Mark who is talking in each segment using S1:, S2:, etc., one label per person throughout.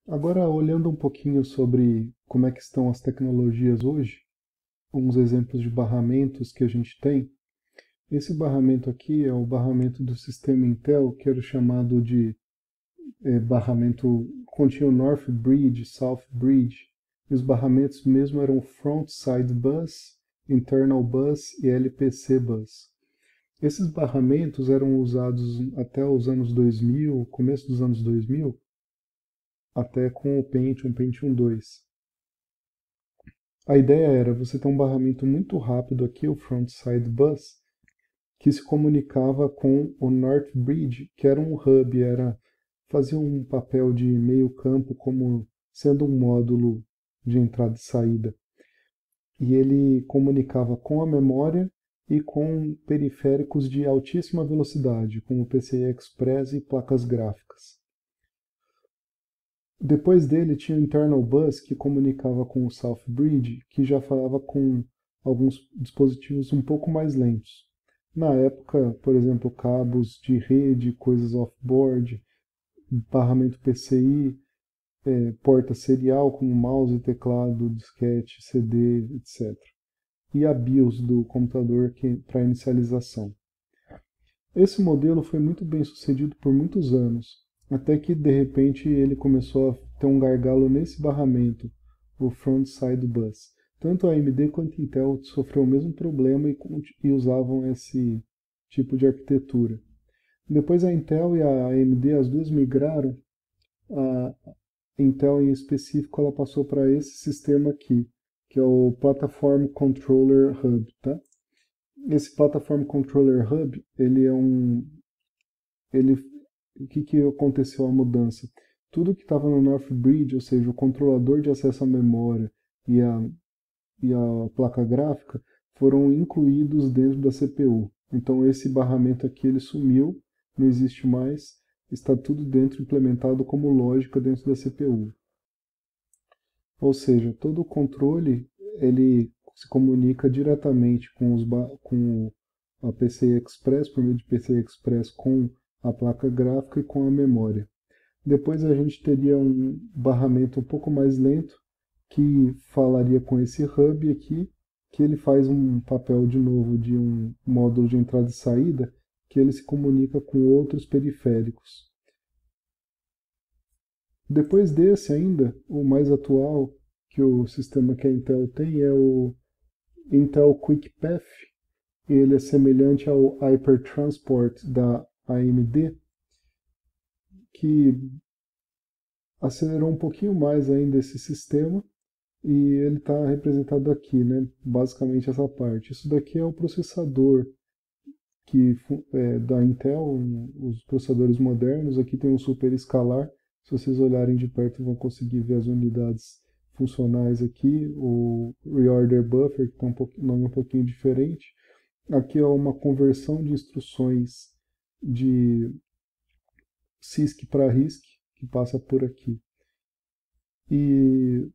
S1: Agora, olhando um pouquinho sobre como é que estão as tecnologias hoje, uns exemplos de barramentos que a gente tem. Esse barramento aqui é o barramento do sistema Intel, que era chamado de barramento, continha o North Bridge, South Bridge, e os barramentos mesmo eram Front Side Bus, Internal Bus e LPC Bus. Esses barramentos eram usados até os anos 2000, começo dos anos 2000, até com o Pentium 2. A ideia era você ter um barramento muito rápido aqui, o Frontside Bus, que se comunicava com o North Bridge, que era um hub, fazia um papel de meio campo como sendo um módulo de entrada e saída. E ele comunicava com a memória e com periféricos de altíssima velocidade, como PCI Express e placas gráficas. Depois dele tinha o Internal Bus, que comunicava com o South Bridge, que já falava com alguns dispositivos um pouco mais lentos. Na época, por exemplo, cabos de rede, coisas off-board, barramento PCI, porta serial como mouse, teclado, disquete, CD, etc. E a BIOS do computador para inicialização. Esse modelo foi muito bem sucedido por muitos anos, até que de repente ele começou a ter um gargalo nesse barramento, o Frontside Bus. Tanto a AMD quanto a Intel sofreu o mesmo problema e usavam esse tipo de arquitetura. Depois a Intel e a AMD, as duas migraram. A Intel em específico, ela passou para esse sistema aqui, que é o Platform Controller Hub, tá? Esse Platform Controller Hub, ele, o que aconteceu a mudança? Tudo que estava no North Bridge, ou seja, o controlador de acesso à memória e a placa gráfica, foram incluídos dentro da CPU. Então esse barramento aqui ele sumiu, não existe mais, está tudo dentro implementado como lógica dentro da CPU. Ou seja, todo o controle ele se comunica diretamente com a PCI Express, por meio de PCI Express com a placa gráfica e com a memória. Depois a gente teria um barramento um pouco mais lento que falaria com esse hub aqui, que ele faz um papel de novo de um módulo de entrada e saída, que ele se comunica com outros periféricos. Depois desse ainda, o mais atual que o sistema que a Intel tem é o Intel Quick Path. Ele é semelhante ao Hypertransport da AMD, que acelerou um pouquinho mais ainda esse sistema e ele está representado aqui, né? Basicamente essa parte. Isso daqui é o processador da Intel, os processadores modernos. Aqui tem um super escalar. Se vocês olharem de perto vão conseguir ver as unidades funcionais aqui, o reorder buffer, que tem nome um pouquinho diferente. Aqui é uma conversão de instruções de CISC para RISC, que passa por aqui. E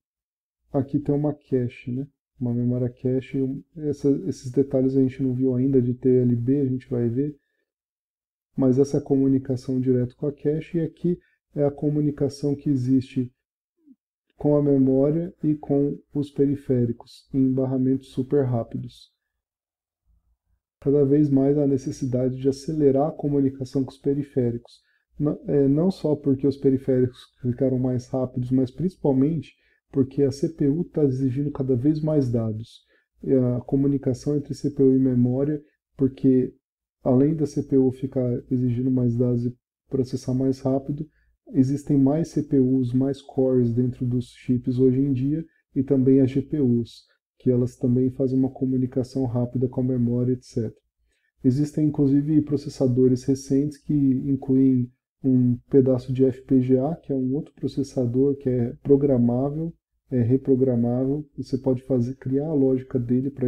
S1: aqui tem uma cache, né? Uma memória cache. Esses detalhes a gente não viu ainda de TLB, a gente vai ver. Mas essa é a comunicação direto com a cache, e aqui é a comunicação que existe com a memória e com os periféricos, em barramentos super rápidos. Cada vez mais a necessidade de acelerar a comunicação com os periféricos. Não só porque os periféricos ficaram mais rápidos, mas principalmente porque a CPU está exigindo cada vez mais dados. E a comunicação entre CPU e memória, porque além da CPU ficar exigindo mais dados e processar mais rápido, existem mais CPUs, mais cores dentro dos chips hoje em dia e também as GPUs, que elas também fazem uma comunicação rápida com a memória, etc. Existem inclusive processadores recentes que incluem um pedaço de FPGA, que é um outro processador que é programável, é reprogramável. Você pode criar a lógica dele para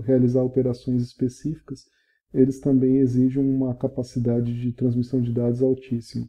S1: realizar operações específicas. Eles também exigem uma capacidade de transmissão de dados altíssima.